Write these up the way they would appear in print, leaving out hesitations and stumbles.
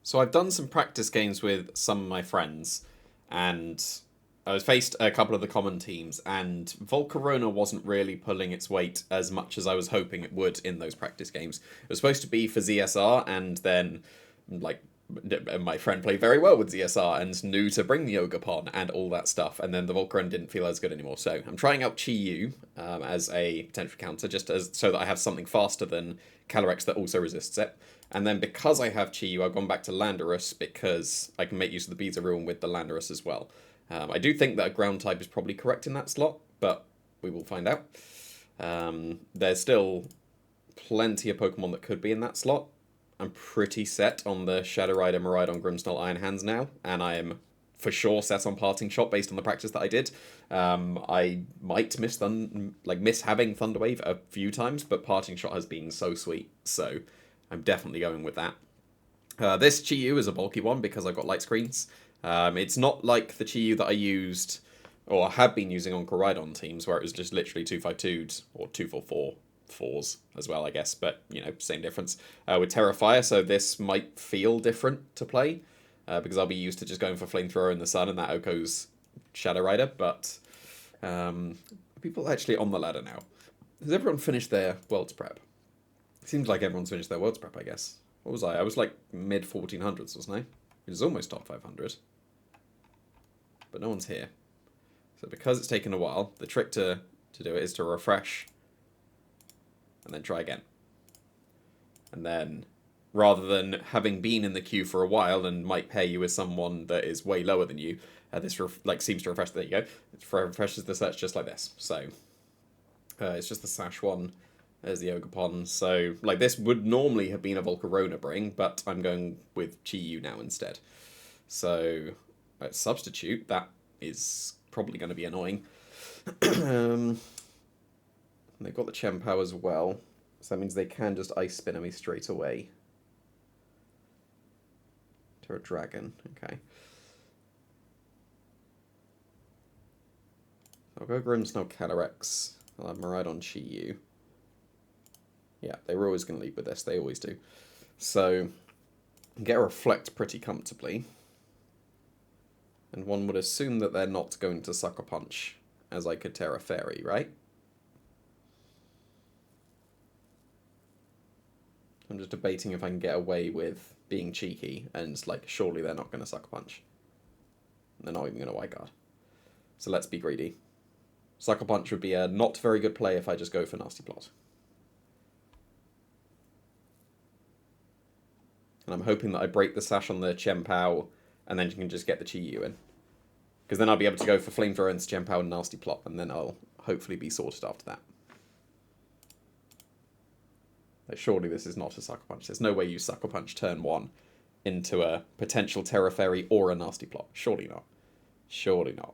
So I've done some practice games with some of my friends, and I was faced a couple of the common teams, and Volcarona wasn't really pulling its weight as much as I was hoping it would in those practice games. It was supposed to be for ZSR, and then, like, my friend played very well with ZSR and knew to bring the Ogre and all that stuff, and then the Volcarona didn't feel as good anymore. So I'm trying out Chi Yu as a potential counter, just as so that I have something faster than Calyrex that also resists it. And then because I have Chi Yu, I've gone back to Landorus because I can make use of the Beats of Ruin with the Landorus as well. I do think that a ground type is probably correct in that slot, but we will find out. There's still plenty of Pokemon that could be in that slot. I'm pretty set on the Shadow Rider, Miraidon, Grimmsnarl, Iron Hands now, and I am for sure set on Parting Shot based on the practice that I did. I might miss having Thunderwave a few times, but Parting Shot has been so sweet, so I'm definitely going with that. This Chi Yu is a bulky one because I've got light screens. It's not like the Chi Yu that I used, or have been using on Koraidon teams, where it was just literally 252'd or 244 fours as well, I guess, but, you know, same difference. With Terrafire, so this might feel different to play, because I'll be used to just going for Flamethrower in the sun, and that Oko's Shadow Rider, but people are actually on the ladder now. Has everyone finished their Worlds Prep? Seems like everyone's finished their Worlds Prep, I guess. What was I? I was like mid-1400s, wasn't I? It was almost top 500. But no one's here. So because it's taken a while, the trick to do it is to refresh and then try again. And then, rather than having been in the queue for a while and might pair you with someone that is way lower than you, this seems to refresh. There you go. It refreshes the search just like this. So it's just the Sash one. There's the Ogre. So, like, this would normally have been a Volcarona bring, but I'm going with Chi Yu now instead. So, substitute, that is probably going to be annoying. They've got the Chien-Pao as well, so that means they can just Ice Spinner me straight away. To a Dragon, okay. I'll go Grimmsnarl, Calyrex. I'll have Miraidon, Chi Yu. Yeah, they were always going to lead with this. They always do. So, get a Reflect pretty comfortably. And one would assume that they're not going to Sucker Punch, as I could Terra Fairy, right? I'm just debating if I can get away with being cheeky, and, like, surely they're not going to Sucker Punch. They're not even going to White Guard. So let's be greedy. Sucker Punch would be a not very good play if I just go for Nasty Plot. And I'm hoping that I break the Sash on the Chien-Pao, and then you can just get the Chi Yu in. Because then I'll be able to go for Flamethrower into Chien-Pao and Nasty Plot, and then I'll hopefully be sorted after that. Like, surely this is not a Sucker Punch. There's no way you Sucker Punch turn 1 into a potential Terra Fairy or a Nasty Plot. Surely not. Surely not.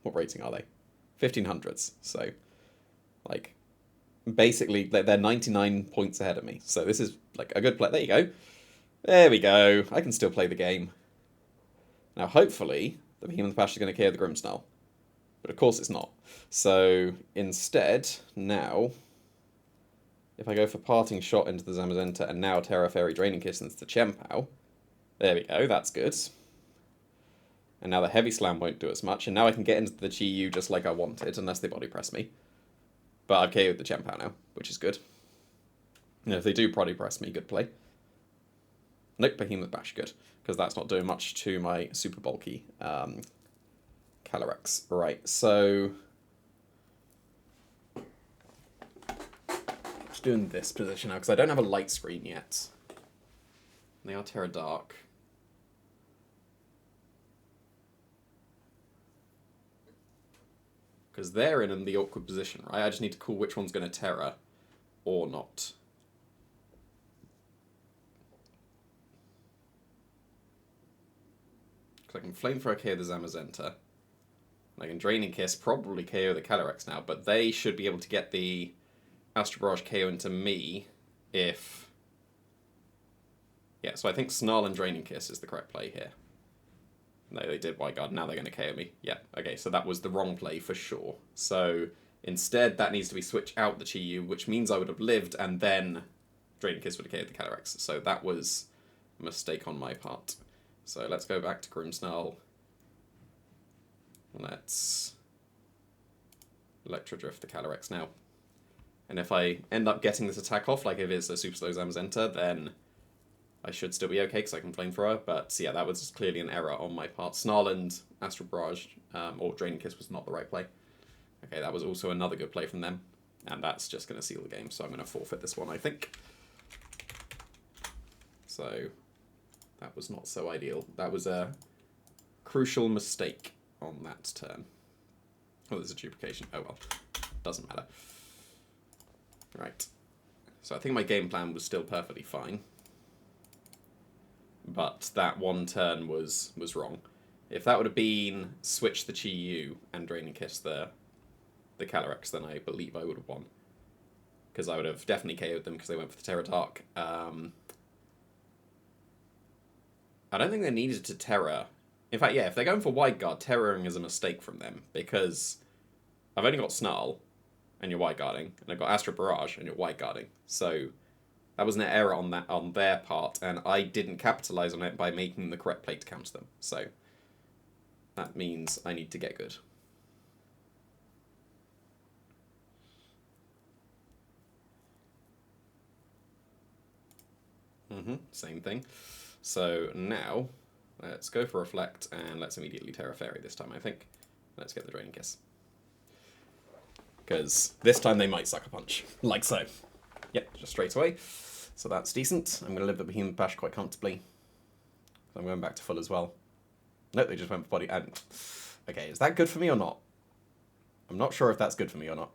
What rating are they? 1500s. So, like, basically, they're 99 points ahead of me. So this is, like, a good play. There you go. There we go. I can still play the game. Now, hopefully, the Behemoth Bash is going to KO the Grimmsnarl. But of course it's not. So, instead, now, if I go for Parting Shot into the Zamazenta and now Terra Fairy Draining Kiss into the Chien-Pao, there we go, that's good. And now the Heavy Slam won't do as much, and now I can get into the Chi Yu just like I wanted, unless they body press me. But I've KO'd the Chien-Pao now, which is good. And if they do body press me, good play. Nope, Behemoth Bash, good. Because that's not doing much to my super bulky Calyrex. Right, so... just doing this position now, because I don't have a light screen yet. They are Terra Dark. Because they're in the awkward position, right? I just need to call which one's going to Terra or not. Because I can Flamethrower KO the Zamazenta. I can Draining Kiss, probably KO the Calyrex now, but they should be able to get the Astral Barrage KO into me if... yeah, so I think Snarl and Draining Kiss is the correct play here. No, they did White Guard. Now they're going to KO me. Yeah, okay, so that was the wrong play for sure. So instead, that needs to be switched out the Chi Yu, which means I would have lived, and then Draining Kiss would have KO'd the Calyrex. So that was mistake on my part. So let's go back to Grimmsnarl. Let's Electrodrift the Calyrex now. And if I end up getting this attack off, like if it's a super slow Zamazenta, then I should still be okay because I can Flamethrower. But yeah, that was clearly an error on my part. Snarl and Astral Barrage, or Draining Kiss was not the right play. Okay, that was also another good play from them. And that's just going to seal the game, so I'm going to forfeit this one, I think. So that was not so ideal. That was a crucial mistake on that turn. Oh, there's a duplication. Oh well, doesn't matter. Right. So I think my game plan was still perfectly fine. But that one turn was wrong. If that would have been switch the Chi-Yu and Draining Kiss the Calyrex, then I believe I would have won. Because I would have definitely KO'd them because they went for the Terra Dark. I don't think they needed to Terra. In fact, yeah, if they're going for Wide Guard, Terroring is a mistake from them. Because I've only got Snarl, and you're Wide Guarding, and I've got Astral Barrage, and you're Wide Guarding. So that was an error on their part, and I didn't capitalize on it by making the correct play to counter them. So that means I need to get good. Same thing. So now, let's go for Reflect, and let's immediately Terra Fairy this time, I think. Let's get the Draining Kiss. Because this time they might Sucker Punch, like so. Yep, just straight away. So that's decent. I'm going to live the Behemoth Bash quite comfortably. I'm going back to full as well. Nope, they just went for Body. And okay, is that good for me or not? I'm not sure if that's good for me or not.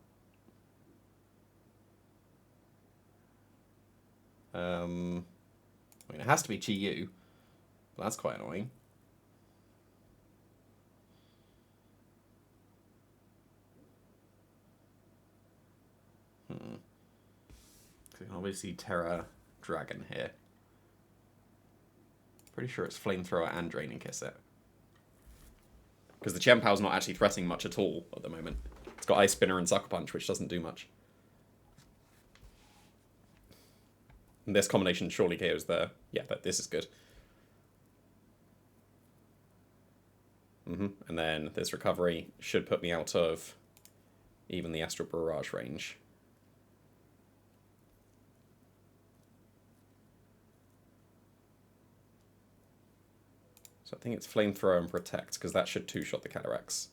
I mean, it has to be Chi-Yu. That's quite annoying. So you can obviously Terra Dragon here. Pretty sure it's Flamethrower and Draining Kiss it. Because the Chien-Pao's not actually threatening much at all at the moment. It's got Ice Spinner and Sucker Punch, which doesn't do much. And this combination surely KOs the... Yeah, but this is good. And then this recovery should put me out of even the Astral Barrage range. So I think it's Flamethrower and Protect, because that should two-shot the Calyrex.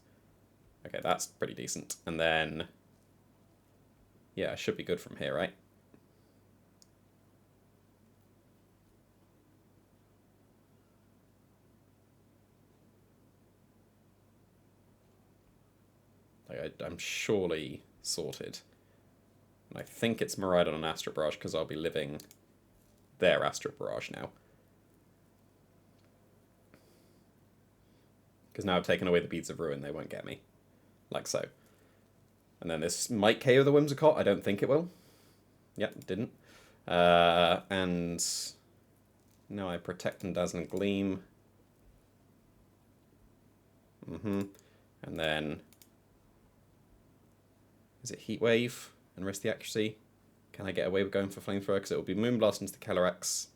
Okay, that's pretty decent. And then... yeah, it should be good from here, right? I'm surely sorted. And I think it's Miraidon and Astral Barrage, because I'll be living their Astral Barrage now. Because now I've taken away the Beads of Ruin, they won't get me. Like so. And then this might KO the Whimsicott. I don't think it will. Yep, didn't. And now I Protect and Dazzling Gleam. And then... is it Heat Wave and risk the accuracy? Can I get away with going for Flamethrower? Because it will be Moonblast into the Calyrex.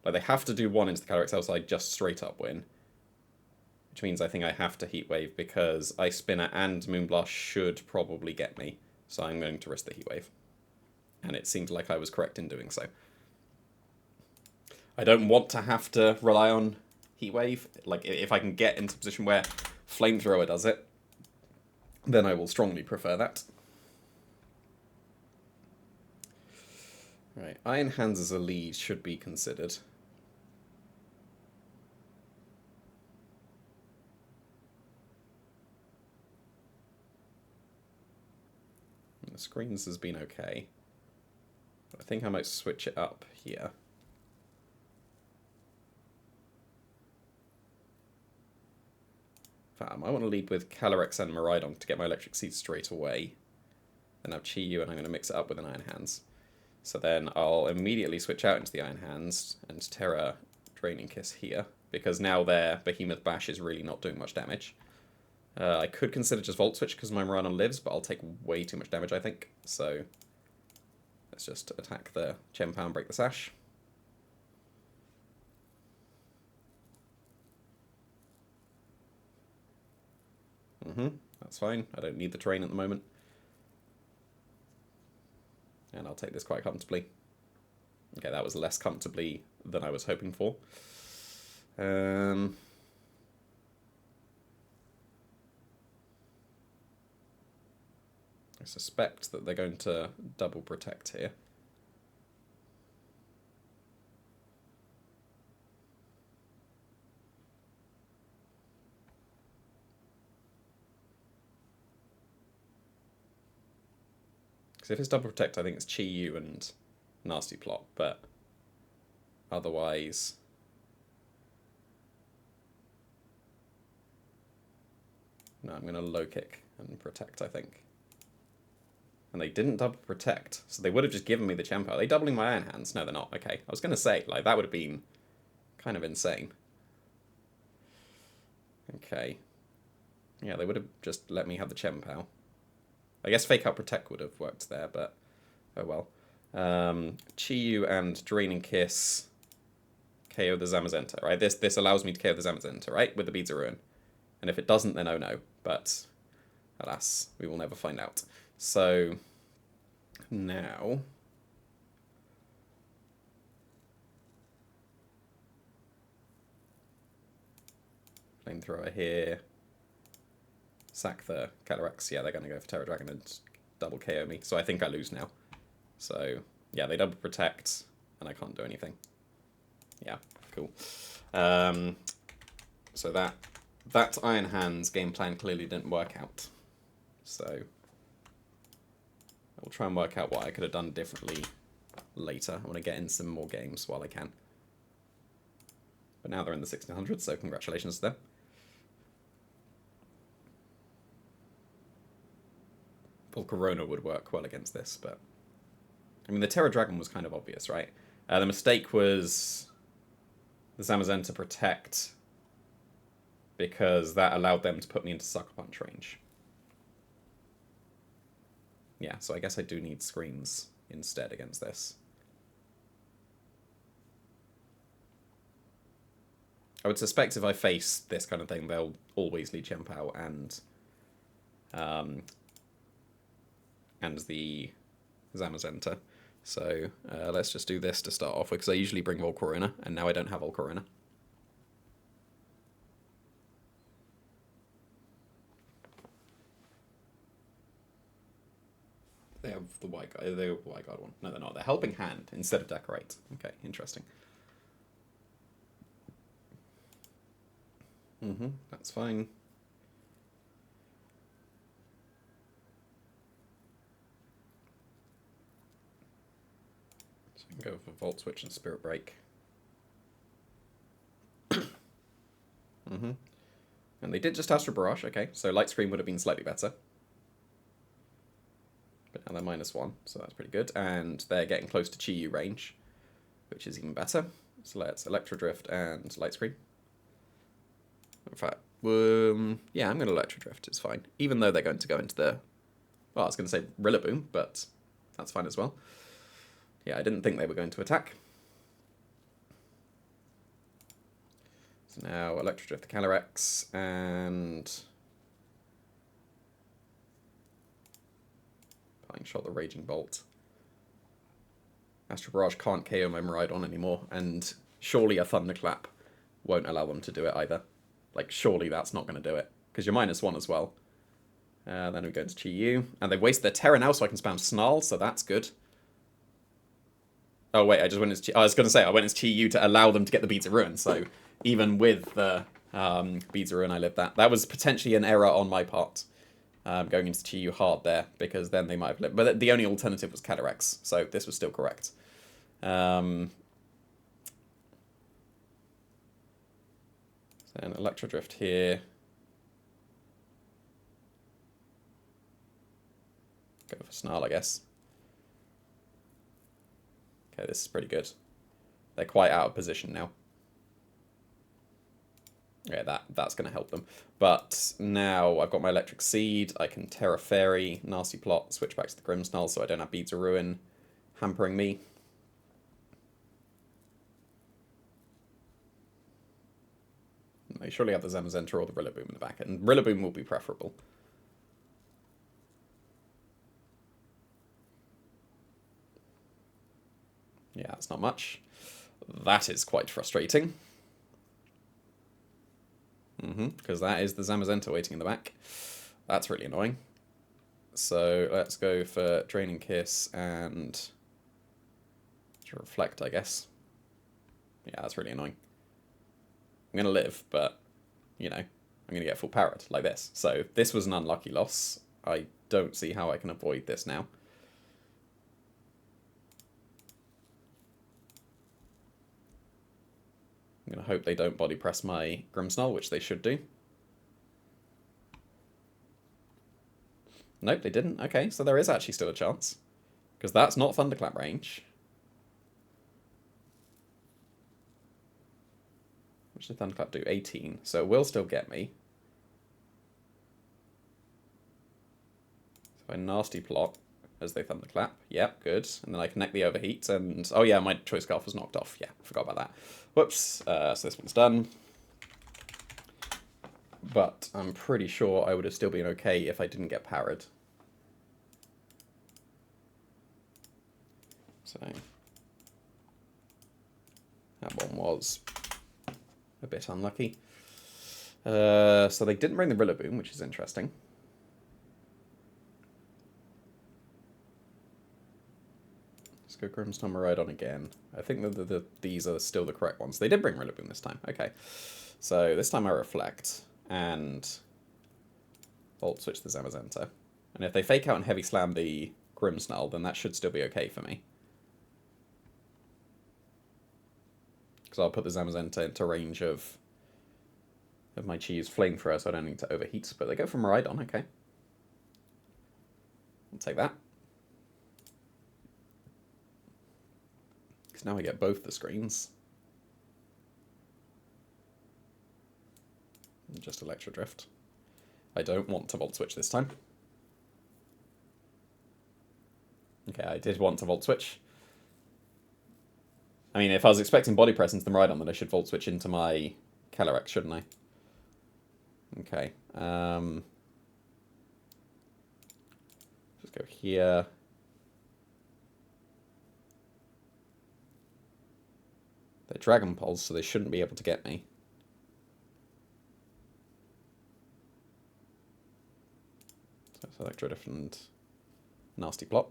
Like, they have to do one into the Calyrex, else I just straight up win. Which means I think I have to Heat Wave, because Ice Spinner and Moonblast should probably get me. So I'm going to risk the Heat Wave. And it seemed like I was correct in doing so. I don't want to have to rely on Heat Wave. Like, if I can get into a position where Flamethrower does it, then I will strongly prefer that. Right, Iron Hands as a lead should be considered. The screens has been okay. I think I might switch it up here. I might want to lead with Calyrex and Miraidon to get my Electric Seed straight away. Then I've Chi-Yu and I'm going to mix it up with an Iron Hands. So then I'll immediately switch out into the Iron Hands and Terra Draining Kiss here, because now their Behemoth Bash is really not doing much damage. I could consider just Volt Switch because my Miraidon lives, but I'll take way too much damage, I think. So let's just attack the Chien-Pao and break the Sash. That's fine. I don't need the terrain at the moment. And I'll take this quite comfortably. Okay, that was less comfortably than I was hoping for. I suspect that they're going to double protect here. Because if it's double protect, I think it's Chi Yu and Nasty Plot, but otherwise... No, I'm going to low kick and protect, I think. And they didn't double protect, so they would have just given me the Champo. Are they doubling my Iron Hands? No, they're not. Okay, I was going to say, like, that would have been kind of insane. Okay. Yeah, they would have just let me have the Chempao. I guess Fake Out Protect would have worked there, but oh well. Chi Yu and Draining Kiss KO the Zamazenta, right? This allows me to KO the Zamazenta, right? With the Beads of Ruin. And if it doesn't, then oh no. But alas, we will never find out. So now Flamethrower here. Sack the Calyrex. Yeah, they're going to go for Terror Dragon and double KO me. So I think I lose now. So yeah, they double protect and I can't do anything. Yeah, cool. So that Iron Hands game plan clearly didn't work out. So I will try and work out what I could have done differently later. I want to get in some more games while I can. But now they're in the 1600s, so congratulations to them. Volcarona would work well against this, but... I mean, the Terror Dragon was kind of obvious, right? The mistake was the Zamazenta Protect, because that allowed them to put me into Sucker Punch range. Yeah, so I guess I do need screens instead against this. I would suspect if I face this kind of thing, they'll always lead Chempao and the Zamazenta. So let's just do this to start off with, because I usually bring Volcarona, and now I don't have Volcarona. They have the White Guard. They have the White Guard one. No, they're not. They're Helping Hand instead of Decorate. Okay, interesting. That's fine. So we can go for Volt Switch and Spirit Break. And they did just Astral Barrage. Okay, so Light Screen would have been slightly better. But now they're -1, so that's pretty good. And they're getting close to Chi Yu range, which is even better. So let's Electro Drift and Light Screen. In fact, yeah, I'm going to Electro Drift. It's fine. Even though they're going to go into the... Well, I was going to say Rillaboom, but that's fine as well. Yeah, I didn't think they were going to attack. So now Electro Drift the Calyrex and... Parting Shot the Raging Bolt. Astral Barrage can't KO my Miraidon anymore, and surely a Thunderclap won't allow them to do it either. Like, surely that's not going to do it, because you're -1 as well. Then we go into Chi Yu, and they've wasted their Terra now, so I can spam Snarl, so that's good. Oh wait, I just went into I was going to say, I went into Chi Yu to allow them to get the Beads of Ruin, so even with the Beads of Ruin, I lived that. That was potentially an error on my part, going into Chi Yu hard there, because then they might have lived. But the only alternative was Calyrex, so this was still correct. Then Electro Drift here. Go for Snarl, I guess. Okay, this is pretty good. They're quite out of position now. Yeah, that's going to help them. But now I've got my Electric Seed. I can Terra Fairy, Nasty Plot, switch back to the Grimmsnarl so I don't have Beads of Ruin hampering me. They surely have the Zamazenta or the Rillaboom in the back, and Rillaboom will be preferable. Yeah, that's not much. That is quite frustrating. Because that is the Zamazenta waiting in the back. That's really annoying. So let's go for Draining Kiss and Reflect, I guess. Yeah, that's really annoying. I'm going to live, but, you know, I'm going to get full parried like this. So this was an unlucky loss. I don't see how I can avoid this now. I'm going to hope they don't body press my Grimmsnarl, which they should do. Nope, they didn't. Okay, so there is actually still a chance. Because that's not Thunderclap range. What did Thunderclap do? 18. So it will still get me. So I nasty plot as they Thunderclap. Yep, good. And then I connect the Overheat and... Oh yeah, my Choice Scarf was knocked off. Yeah, forgot about that. Whoops. So this one's done. But I'm pretty sure I would have still been okay if I didn't get parried. So that one was a bit unlucky. So they didn't bring the Rillaboom, which is interesting. Let's go Grimmsnarl Miraidon again. I think that these are still the correct ones. They did bring Rillaboom this time. Okay. So this time I Reflect and Volt Switch the Zamazenta. And if they fake out and Heavy Slam the Grimmsnarl, then that should still be okay for me. Because I'll put the Zamazenta into range of my Chi's Flamethrower, so I don't need to overheat. But they go for Miraidon, okay. I'll take that. Because now I get both the screens. And just Electro Drift. I don't want to Volt Switch this time. Okay, I did want to Volt Switch. I mean, if I was expecting Body Press into the Miraidon, then I should Volt Switch into my Calyrex, shouldn't I? Okay. Just go here. They're Dragon Pulse, so they shouldn't be able to get me. So it's Electro Drift and Nasty Plot.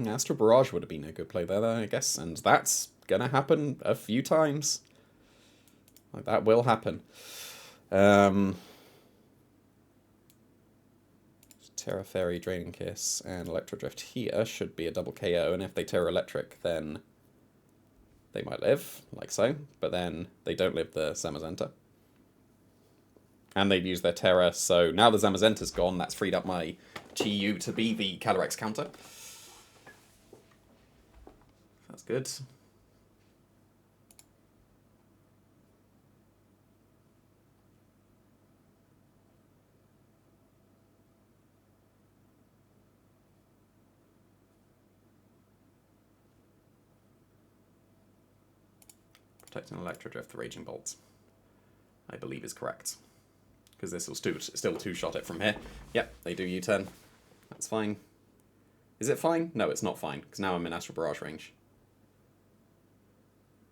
Astral Barrage would have been a good play there, though, I guess. And that's going to happen a few times. Like, that will happen. Terra Fairy, Draining Kiss, and Electro Drift here should be a double KO. And if they Terra Electric, then they might live, like so. But then they don't live the Zamazenta. And they've used their Terra, so now the Zamazenta's gone. That's freed up my TU to be the Calyrex counter. That's good. Protecting Electro Drift, the Raging Bolts, I believe is correct. Because this will still two-shot it from here. Yep, they do U-turn. That's fine. Is it fine? No, it's not fine, because now I'm in Astral Barrage range.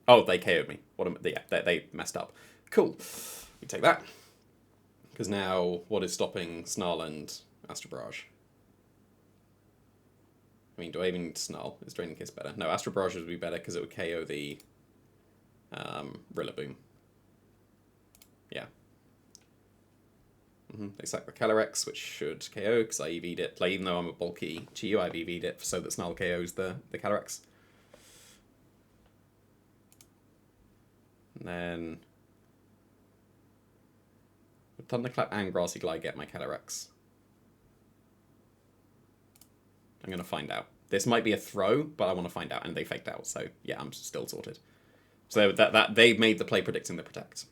Oh, they KO'd me. Yeah, they messed up. Cool. We take that. Because now, what is stopping Snarl and Astral Barrage? I mean, do I even need to Snarl? Is Draining Kiss better? No, Astral Barrage would be better because it would KO the Rillaboom. Yeah. They sack the Calyrex, which should KO because I EV'd it. Like, even though I'm a bulky Chiyu, I've EV'd it so that Snarl KOs the Calyrex. And then would Thunderclap and Grassy Glide get my Calyrex? I'm going to find out. This might be a throw, but I want to find out, and they faked out, so yeah, I'm still sorted. So that they made the play predicting the protect.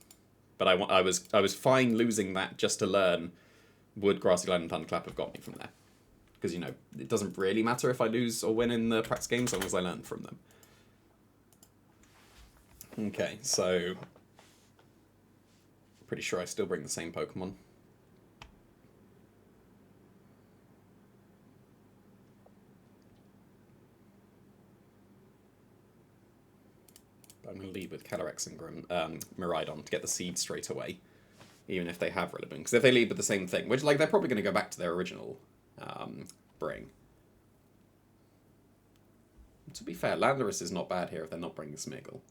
But I was fine losing that just to learn would Grassy Glide and Thunderclap have got me from there. Because, you know, it doesn't really matter if I lose or win in the practice game as long as I learn from them. Okay, so Pretty sure I still bring the same Pokemon. But I'm going to lead with Calyrex and Miraidon to get the seed straight away, even if they have Rillaboom. Because if they lead with the same thing, which, like, they're probably going to go back to their original bring. To be fair, Landorus is not bad here if they're not bringing Smeargle.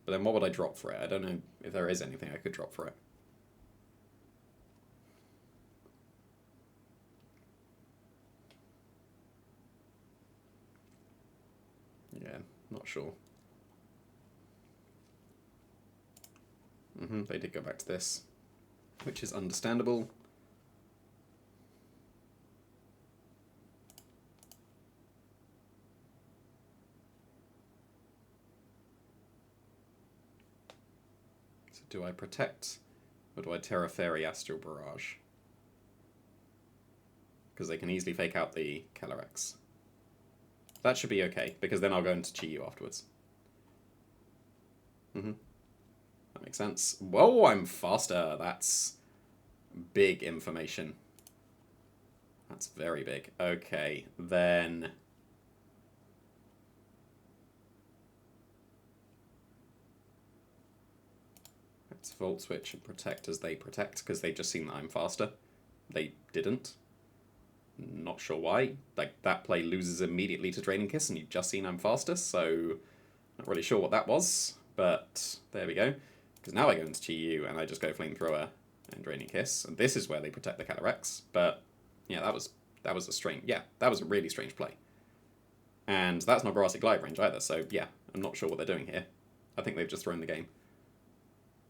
But then what would I drop for it? I don't know if there is anything I could drop for it. Yeah, not sure. They did go back to this, which is understandable. So do I protect, or do I Terra Fairy Astral Barrage? Because they can easily fake out the Calyrex. That should be okay, because then I'll go into Chi-Yu afterwards. That makes sense. Whoa, I'm faster. That's big information. That's very big. Okay, then... let's Volt Switch and protect as they protect, because they've just seen that I'm faster. They didn't. Not sure why. Like, that play loses immediately to Draining Kiss, and you've just seen I'm faster, so... not really sure what that was, but there we go. Because now I go into Chi-Yu, and I just go Flamethrower and Draining Kiss, and this is where they protect the Calyrex, but... yeah, that was a strange... yeah, that was a really strange play. And that's not Grassy Glide range either, so yeah, I'm not sure what they're doing here. I think they've just thrown the game.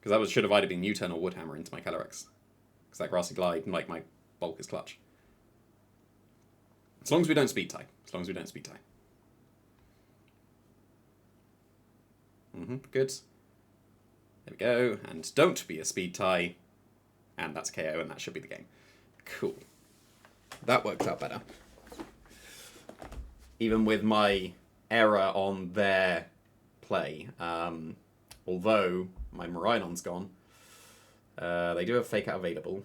Because that should have either been U-Turn or Woodhammer into my Calyrex. Because that Grassy Glide, like, my bulk is clutch. As long as we don't speed tie. As long as we don't speed tie. Good. There we go. And don't be a speed tie. And that's KO, and that should be the game. Cool. That worked out better. Even with my error on their play. Although my Miraidon's gone. They do have Fake Out available.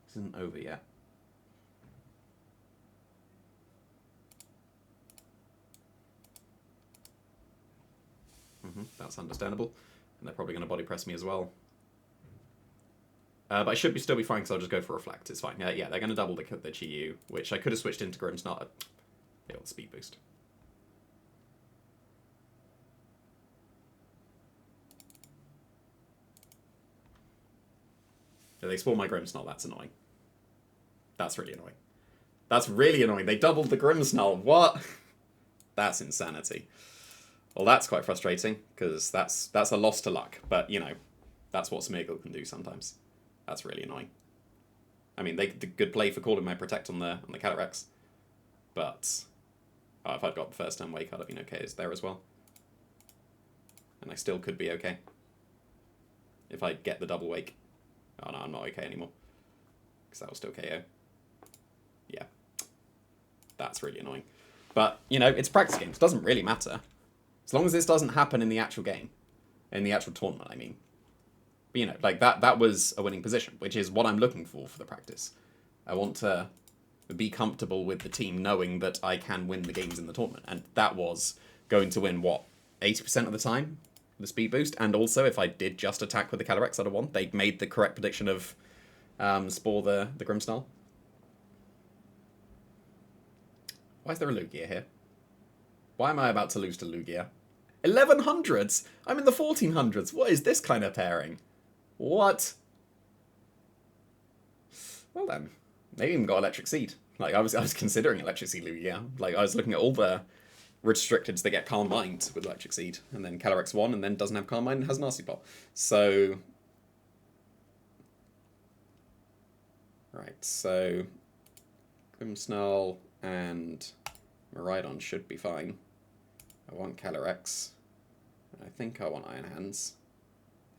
Isn't over yet. That's understandable. And they're probably going to body press me as well. But I should still be fine because I'll just go for Reflect. It's fine. Yeah, they're going to double the Chi-Yu, which I could have switched into Grimmsnarl. Yeah, with speed boost. Yeah, they spawn my Grimmsnarl. That's annoying. That's really annoying. That's really annoying. They doubled the Grimmsnarl. What? That's insanity. Well, that's quite frustrating, because that's a loss to luck. But, you know, that's what Smeargle can do sometimes. That's really annoying. I mean, they did good play for calling my Protect on the Calyrex. But if I'd got the first turn Wake, I'd have been okay there as well. And I still could be okay. If I get the double Wake. Oh no, I'm not okay anymore. Because that was still KO. Yeah. That's really annoying. But, you know, it's practice games. It doesn't really matter. As long as this doesn't happen in the actual game. In the actual tournament, I mean. But, you know, like, that was a winning position, which is what I'm looking for the practice. I want to be comfortable with the team knowing that I can win the games in the tournament. And that was going to win, what, 80% of the time? The speed boost. And also, if I did just attack with the Calyrex, I'd have won. They made the correct prediction of Spore the Grimmsnarl. Why is there a Lugia here? Why am I about to lose to Lugia? 1100s? I'm in the 1400s. What is this kind of pairing? What? Well then, they even got Electric Seed. Like, I was considering Electric Seed Lugia. Like, I was looking at all the restricteds that get Calm Mind with Electric Seed. And then Calyrex 1, and then doesn't have Calm Mind and has Nasty Plot. So... right, so... Grimmsnarl and Miraidon should be fine. I want Calyrex. I think I want Iron Hands.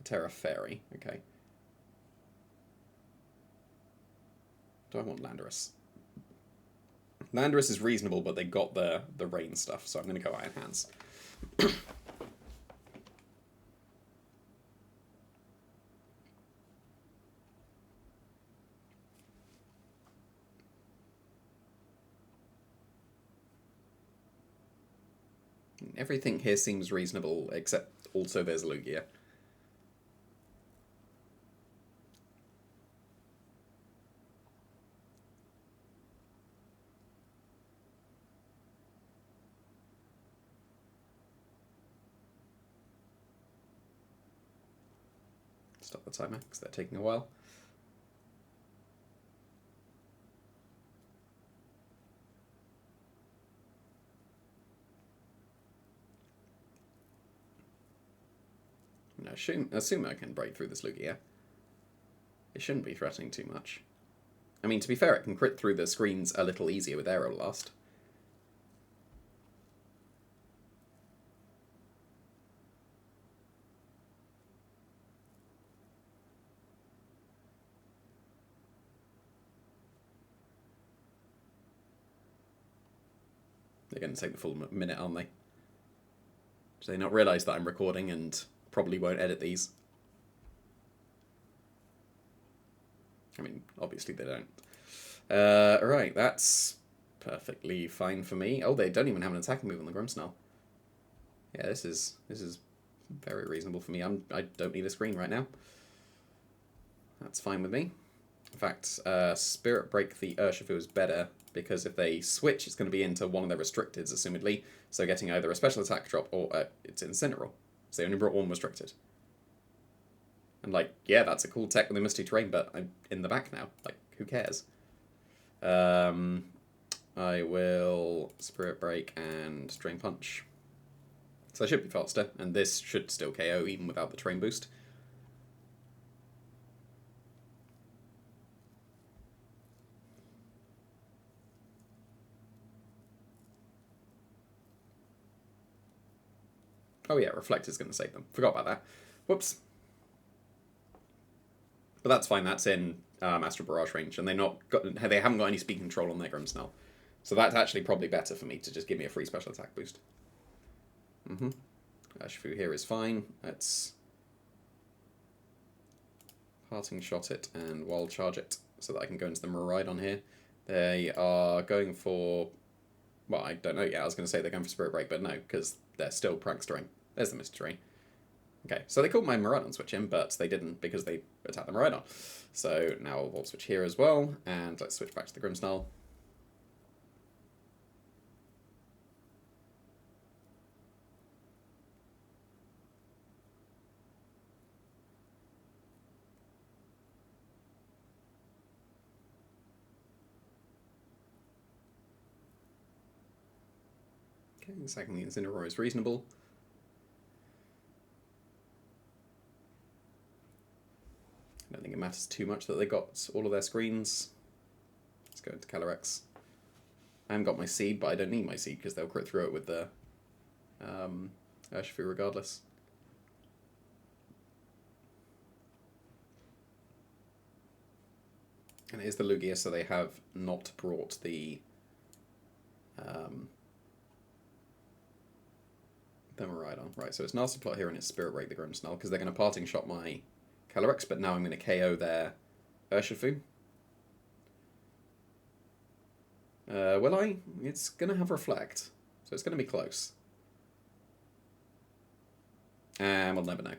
Terra Fairy, okay. Do I want Landorus? Landorus is reasonable, but they got the rain stuff, so I'm going to go Iron Hands. Everything here seems reasonable, except also there's Lugia. Stop the timer, because they're taking a while. No, assume I can break through this Lugia. It shouldn't be threatening too much. I mean, to be fair, it can crit through the screens a little easier with Aeroblast. They're going to take the full minute, aren't they? Do they not realise that I'm recording and probably won't edit these? I mean, obviously they don't. Right, that's perfectly fine for me. Oh, they don't even have an attacking move on the Grimmsnarl. Yeah, this is very reasonable for me. I don't need a screen right now. That's fine with me. In fact, Spirit Break the Urshifu is better, because if they switch, it's going to be into one of their restricteds, assumedly. So getting either a special attack drop or it's Incineroar. So they only brought one restricted. And, like, yeah, that's a cool tech with the Misty Terrain, but I'm in the back now. Like, who cares? I will Spirit Break and Drain Punch. So I should be faster, and this should still KO even without the Terrain boost. Oh yeah, Reflect is going to save them. Forgot about that. Whoops. But that's fine. That's in Astral Barrage range, and they haven't got any speed control on their Grimmsnarl. So that's actually probably better for me to just give me a free special attack boost. Urshifu here is fine. Let's Parting Shot it and Wild Charge it so that I can go into the Miraidon here. They are going for... Well, I don't know yet. I was going to say they're going for Spirit Break, but no, because they're still Prankstering. There's the Mystery. Okay, so they called my Miraidon switch in, but they didn't because they attacked the Miraidon. So now I'll Volt Switch here as well, and let's switch back to the Grimmsnarl. Okay, secondly, Incineroar is reasonable. I don't think it matters too much that they got all of their screens. Let's go into Calyrex. I haven't got my Seed, but I don't need my Seed because they'll crit through it with the Urshifu regardless. And here's the Lugia, so they have not brought the Miraidon. Right, so it's Nasty Plot here and it's Spirit Break the Grimmsnarl because they're going to Parting Shot my Calyrex, but now I'm going to KO their Urshifu. Will I? It's going to have Reflect, so it's going to be close. And we'll never know,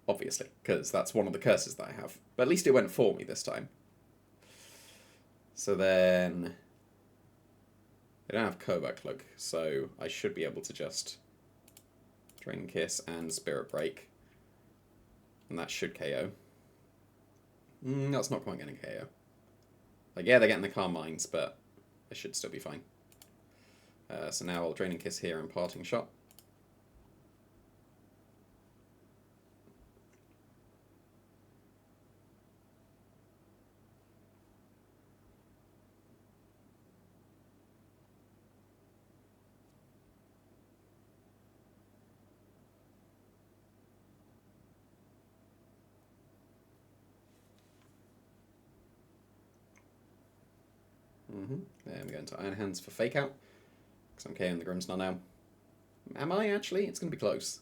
obviously, because that's one of the curses that I have. But at least it went for me this time. So then... They don't have Covert Cloak, so I should be able to just Drain Kiss and Spirit Break. And that should KO. That's not quite going to KO. Like, yeah, they're getting the Calm Minds, but it should still be fine. So now I'll Draining Kiss here and Parting Shot. Then we go into Iron Hands for Fake Out, because I'm KOing the Grimmsnarl now. Am I actually? It's going to be close.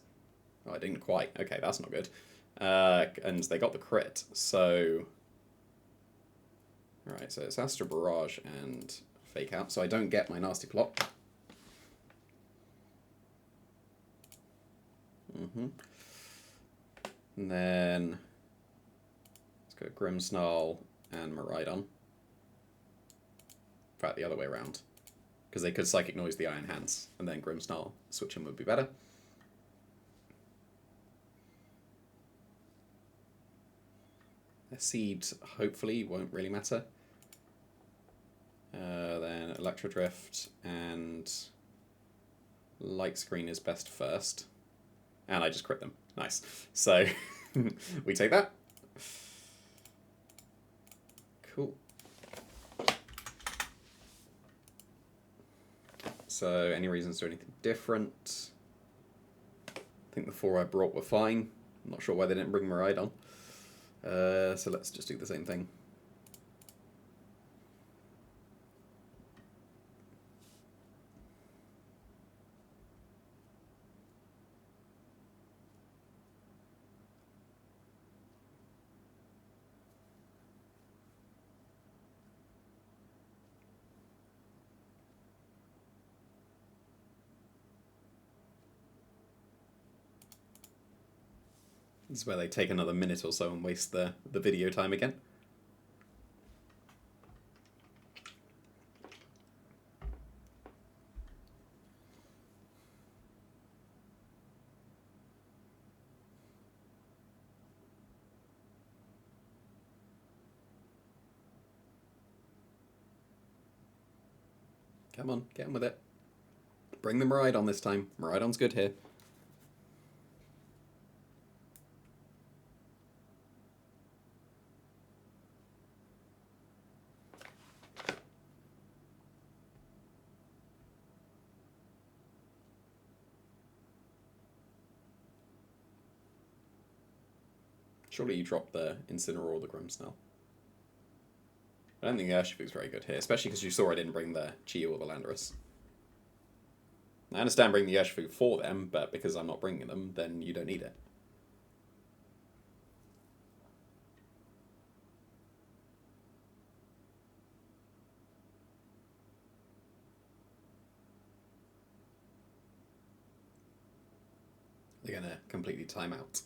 Oh, I didn't quite. Okay, that's not good. And they got the crit, so... Alright, so it's Astral Barrage and Fake Out, so I don't get my Nasty Plot. And then... Let's go Grimmsnarl and Miraidon. In fact, the other way around. Because they could Psychic Noise the Iron Hands, and then Grimmsnarl switching would be better. A Seed, hopefully, won't really matter. Then Electro Drift and Light Screen is best first. And I just crit them. Nice. So, we take that. Cool. So, any reasons to do anything different? I think the 4 I brought were fine. I'm not sure why they didn't bring Miraidon. So let's just do the same thing. This is where they take another minute or so and waste the video time again. Come on, get on with it. Bring the Miraidon this time. Miraidon's good here. Surely you drop the Incineroar or the Grimmsnarl. I don't think the Urshifu's very good here, especially because you saw I didn't bring the Chi or the Landorus. I understand bringing the Urshifu for them, but because I'm not bringing them, then you don't need it. They're going to completely time out.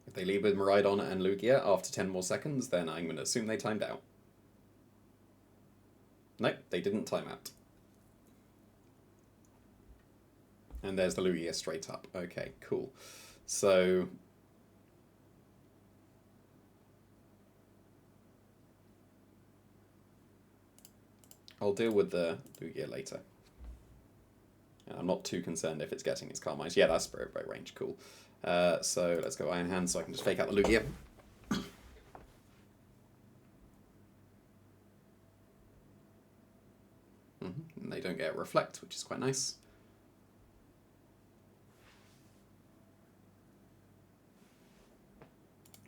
If they leave with Miraidon and Lugia after 10 more seconds, then I'm going to assume they timed out. Nope, they didn't time out. And there's the Lugia straight up. Okay, cool. So... I'll deal with the Lugia later. And I'm not too concerned if it's getting its Calm Eyes. Yeah, that's Spirit Break range, cool. So let's go Iron Hand so I can just fake out the Lugia. And they don't get Reflect, which is quite nice.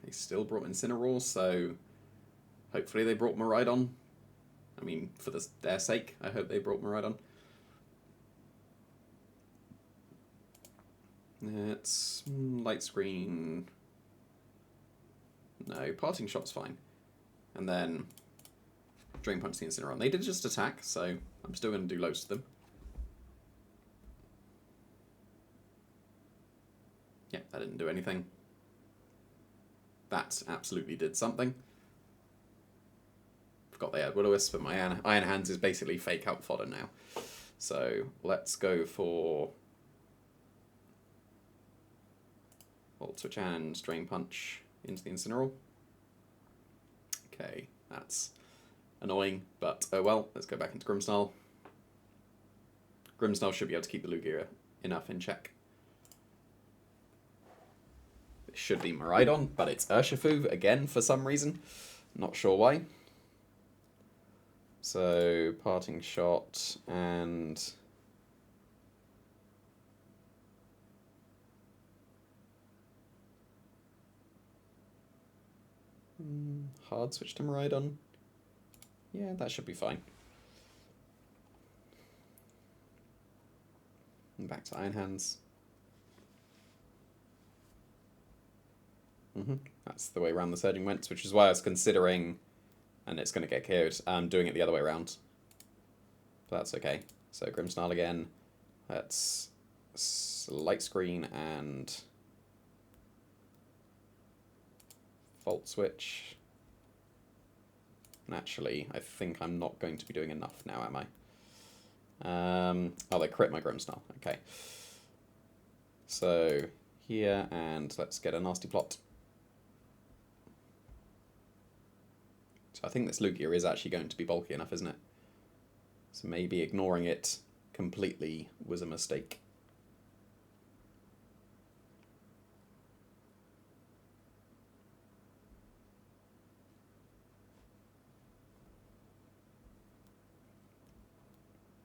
They still brought Incineroar, so hopefully they brought Miraidon. I mean, for their sake, I hope they brought Miraidon. It's Light Screen. No, Parting Shot's fine. And then Drain Punch the Incineroar. They did just attack, so I'm still going to do loads to them. Yeah, that didn't do anything. That absolutely did something. Forgot they had Will-O-Wisp, but my Iron Hands is basically fake out fodder now. So let's go for Volt Switch and Drain Punch into the Incineroar. Okay, that's annoying, but oh well. Let's go back into Grimmsnarl. Grimmsnarl should be able to keep the Lugia enough in check. It should be Miraidon, but it's Urshifu again for some reason. Not sure why. So, Parting Shot and... hard switch to Miraidon. Yeah, that should be fine. And back to Iron Hands. That's the way around the Surging Winds, which is why I was considering, and it's going to get KO'd, doing it the other way around. But that's okay. So Grimmsnarl again. Let's Light Screen and Volt Switch. And actually, I think I'm not going to be doing enough now, am I? Oh, they crit my Grimmsnarl. Okay. So here, and let's get a nasty plot. So I think this Lugia is actually going to be bulky enough, isn't it? So maybe ignoring it completely was a mistake.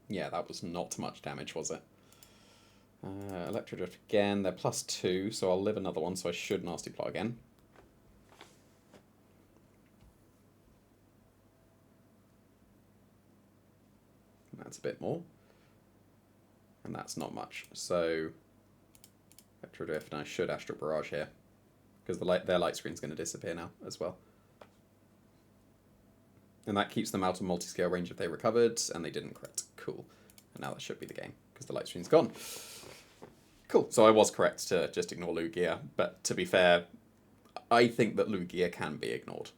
Yeah, that was not much damage, was it? Electro Drift again. They're +2, so I'll live another one, so I should Nasty Plot again. That's a bit more. And that's not much. So, Electro Drift, and I should Astral Barrage here. Because their light screen's going to disappear now as well. And that keeps them out of multi-scale range if they recovered, and they didn't crit. Cool. And now that should be the game, because the light screen's gone. Cool. So I was correct to just ignore Lugia, but to be fair, I think that Lugia can be ignored.